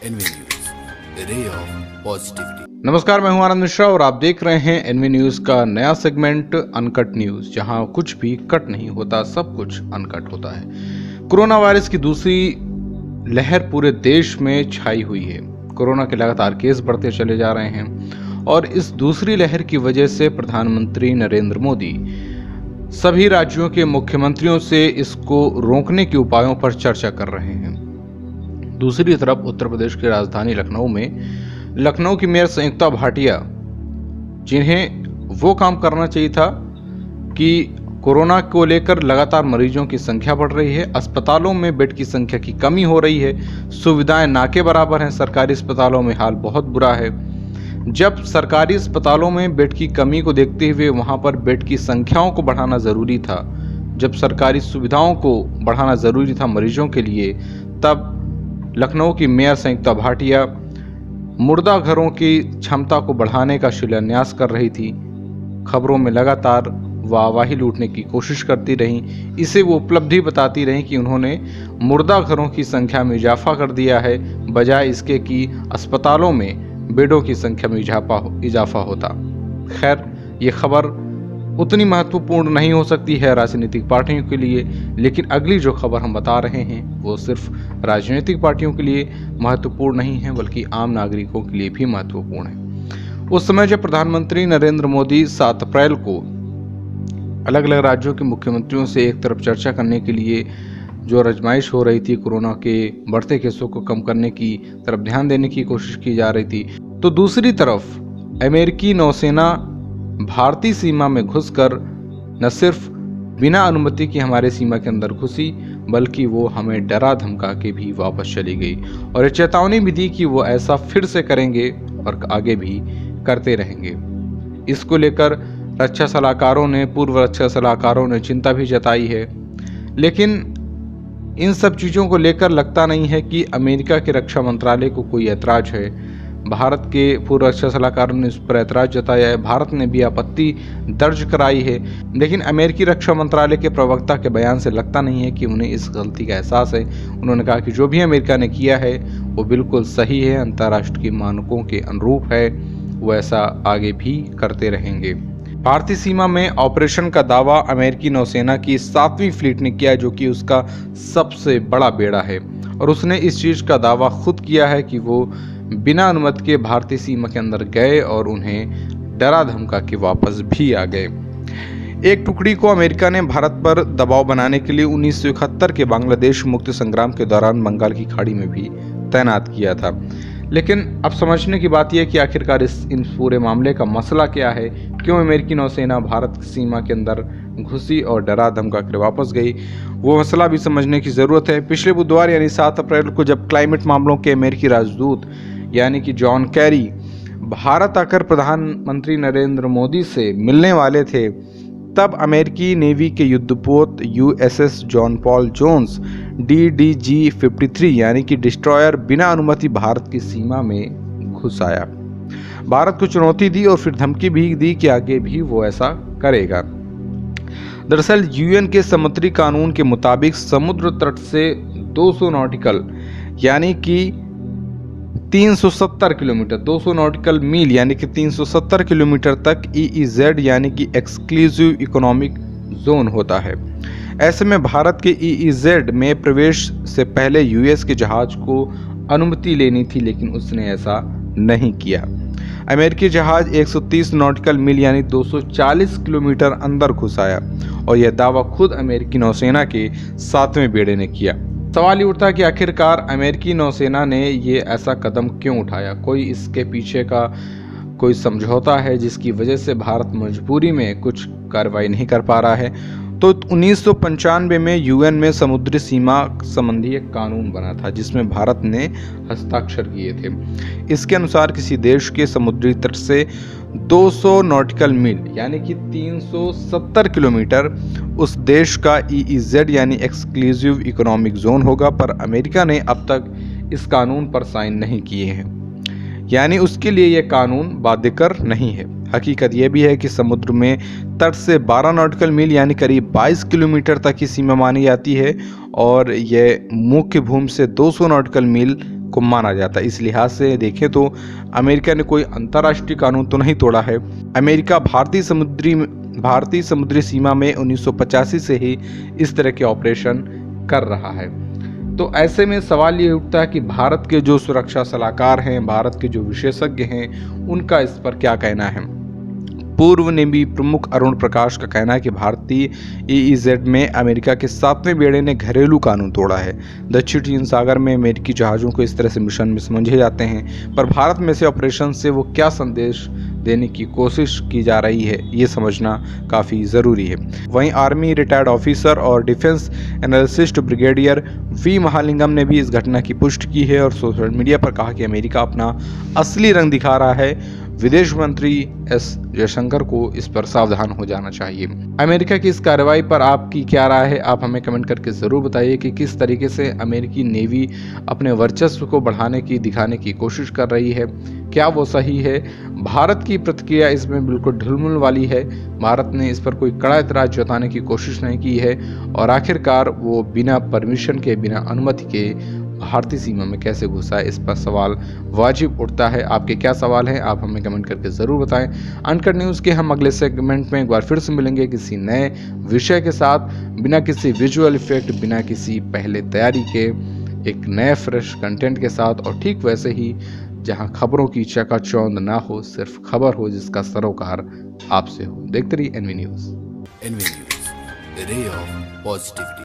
N V news, ray of positivity. नमस्कार, मैं हूं आनंद मिश्रा और आप देख रहे हैं एनवी न्यूज का नया सेगमेंट अनकट न्यूज, जहां कुछ भी कट नहीं होता, सब कुछ अनकट होता है। कोरोना वायरस की दूसरी लहर पूरे देश में छाई हुई है। कोरोना के लगातार केस बढ़ते चले जा रहे हैं और इस दूसरी लहर की वजह से प्रधानमंत्री नरेंद्र मोदी सभी राज्यों के मुख्यमंत्रियों से इसको रोकने के उपायों पर चर्चा कर रहे हैं। दूसरी तरफ उत्तर प्रदेश की राजधानी लखनऊ में लखनऊ की मेयर संयुक्ता भाटिया, जिन्हें वो काम करना चाहिए था कि कोरोना को लेकर लगातार मरीजों की संख्या बढ़ रही है, अस्पतालों में बेड की संख्या की कमी हो रही है, सुविधाएं ना के बराबर हैं। सरकारी अस्पतालों में हाल बहुत बुरा है। जब सरकारी अस्पतालों में बेड की कमी को देखते हुए वहां पर बेड की संख्याओं को बढ़ाना जरूरी था, जब सरकारी सुविधाओं को बढ़ाना जरूरी था मरीजों के लिए, तब लखनऊ की मेयर संयुक्ता भाटिया मुर्दा घरों की क्षमता को बढ़ाने का शिलान्यास कर रही थी। खबरों में लगातार वाहवाही लूटने की कोशिश करती रहीं। इसे वो उपलब्धि बताती रहीं कि उन्होंने मुर्दा घरों की संख्या में इजाफा कर दिया है, बजाय इसके कि अस्पतालों में बेडों की संख्या में इजाफा होता। खैर, ये खबर उतनी महत्वपूर्ण नहीं हो सकती है राजनीतिक पार्टियों के लिए, लेकिन अगली जो खबर हम बता रहे हैं वो सिर्फ राजनीतिक पार्टियों के लिए महत्वपूर्ण नहीं है, बल्कि आम नागरिकों के लिए भी महत्वपूर्ण है। उस समय जब प्रधानमंत्री नरेंद्र मोदी 7 अप्रैल को अलग अलग राज्यों के मुख्यमंत्रियों से एक तरफ चर्चा करने के लिए जो आजमाइश हो रही थी, कोरोना के बढ़ते केसों को कम करने की तरफ ध्यान देने की कोशिश की जा रही थी, तो दूसरी तरफ अमेरिकी नौसेना भारतीय सीमा में घुसकर न सिर्फ बिना अनुमति के हमारे सीमा के अंदर घुसी, बल्कि वो हमें डरा धमका के भी वापस चली गई और ये चेतावनी भी दी कि वो ऐसा फिर से करेंगे और आगे भी करते रहेंगे। इसको लेकर पूर्व रक्षा सलाहकारों ने चिंता भी जताई है, लेकिन इन सब चीज़ों को लेकर लगता नहीं है कि अमेरिका के रक्षा मंत्रालय को कोई ऐतराज है। भारत के पूर्व रक्षा सलाहकार ने इस पर ऐतराज जताया है, भारत ने भी आपत्ति दर्ज कराई है, लेकिन अमेरिकी रक्षा मंत्रालय के प्रवक्ता के बयान से लगता नहीं है कि उन्हें इस गलती का एहसास है। उन्होंने कहा कि जो भी अमेरिका ने किया है वो बिल्कुल सही है, अंतर्राष्ट्रीय मानकों के अनुरूप है, वो ऐसा आगे भी करते रहेंगे। भारतीय सीमा में ऑपरेशन का दावा अमेरिकी नौसेना की 7वीं फ्लीट ने किया, जो कि उसका सबसे बड़ा बेड़ा है, और उसने इस चीज का दावा खुद किया है कि वो बिना अनुमति के भारतीय सीमा के अंदर गए और उन्हें डरा धमका के वापस भी आ गए। एक टुकड़ी को अमेरिका ने भारत पर दबाव बनाने के लिए 1971 के बांग्लादेश मुक्ति संग्राम के दौरान बंगाल की खाड़ी में भी तैनात किया था। लेकिन अब समझने की बात यह है कि आखिरकार इन पूरे मामले का मसला क्या है, क्यों अमेरिकी नौसेना भारत की सीमा के अंदर घुसी और डरा धमका कर वापस गई, वो मसला भी समझने की ज़रूरत है। पिछले बुधवार यानी 7 अप्रैल को जब क्लाइमेट मामलों के अमेरिकी राजदूत यानी कि जॉन कैरी भारत आकर प्रधानमंत्री नरेंद्र मोदी से मिलने वाले थे, तब अमेरिकी नेवी के युद्धपोत USS John Paul Jones DDG-53 यानी कि डिस्ट्रॉयर बिना अनुमति भारत की सीमा में घुस आया। भारत को चुनौती दी और फिर धमकी भी दी कि आगे भी वो ऐसा करेगा। दरअसल UN के समुद्री कानून के मुताबिक समुद्र तट से 200 नॉटिकल यानी कि 370 किलोमीटर, 200 नॉटिकल मील यानी कि 370 किलोमीटर तक EEZ यानी कि एक्सक्लूसिव इकोनॉमिक जोन होता है। ऐसे में भारत के EEZ में प्रवेश से पहले US के जहाज को अनुमति लेनी थी, लेकिन उसने ऐसा नहीं किया। अमेरिकी जहाज 130 नॉटिकल मील यानी 240 किलोमीटर अंदर घुस आया और यह दावा खुद अमेरिकी नौसेना के 7वें बेड़े ने किया। सवाल ये उठता है कि आखिरकार अमेरिकी नौसेना ने ये ऐसा कदम क्यों उठाया? कोई इसके पीछे का कोई समझौता है जिसकी वजह से भारत मजबूरी में कुछ कार्रवाई नहीं कर पा रहा है? तो 1995 में UN में समुद्री सीमा संबंधी एक कानून बना था जिसमें भारत ने हस्ताक्षर किए थे। इसके अनुसार किसी देश के समुद्री तट से 200 नॉटिकल मील यानी कि 370 किलोमीटर उस देश का EEZ यानी एक्सक्लूसिव इकोनॉमिक जोन होगा, पर अमेरिका ने अब तक इस कानून पर साइन नहीं किए हैं, यानी उसके लिए यह कानून बाध्यकर नहीं है। हकीकत यह भी है कि समुद्र में तट से 12 नॉटिकल मील यानी करीब 22 किलोमीटर तक की सीमा मानी जाती है और यह मुख्य भूमि से 200 नॉटिकल मील को माना जाता है। इस लिहाज से देखें तो अमेरिका ने कोई अंतर्राष्ट्रीय कानून तो नहीं तोड़ा है। अमेरिका भारतीय समुद्री सीमा में 1985 से ही इस तरह के ऑपरेशन कर रहा है। तो ऐसे में सवाल ये उठता है कि भारत के जो सुरक्षा सलाहकार हैं, भारत के जो विशेषज्ञ हैं, उनका इस पर क्या कहना है। पूर्व नेवी प्रमुख अरुण प्रकाश का कहना है कि भारतीय EEZ में अमेरिका के 7वें बेड़े ने घरेलू कानून तोड़ा है। दक्षिण चीन सागर में अमेरिकी जहाज़ों को इस तरह से मिशन में समझे जाते हैं, पर भारत में से ऑपरेशन से वो क्या संदेश देने की कोशिश की जा रही है, ये समझना काफ़ी ज़रूरी है। वहीं आर्मी रिटायर्ड ऑफिसर और defence analyst brigadier V Mahalingam ने भी इस घटना की पुष्टि की है और सोशल मीडिया पर कहा कि अमेरिका अपना असली रंग दिखा रहा है। विदेश मंत्री S जयशंकर को इस पर सावधान हो जाना चाहिए। अमेरिका की इस कार्रवाई पर आपकी क्या राय है, आप हमें कमेंट करके ज़रूर बताइए कि किस तरीके से अमेरिकी नेवी अपने वर्चस्व को दिखाने की कोशिश कर रही है, क्या वो सही है। भारत की प्रतिक्रिया इसमें बिल्कुल ढुलमुल वाली है। भारत ने इस पर कोई कड़ा एतराज़ जताने की कोशिश नहीं की है और आखिरकार वो बिना परमिशन के, बिना अनुमति के भारतीय सीमा में कैसे घुसा है, इस पर सवाल वाजिब उठता है। आपके क्या सवाल हैं, आप हमें कमेंट करके ज़रूर बताएं। अनकट न्यूज़ के हम अगले सेगमेंट में एक बार फिर से मिलेंगे किसी नए विषय के साथ, बिना किसी विजुअल इफेक्ट, बिना किसी पहले तैयारी के, एक नए फ्रेश कंटेंट के साथ, और ठीक वैसे ही जहां खबरों की चकाचौंध ना हो, सिर्फ खबर हो जिसका सरोकार आपसे हो। देखते रहिए NV news. NV News, ray of positivity.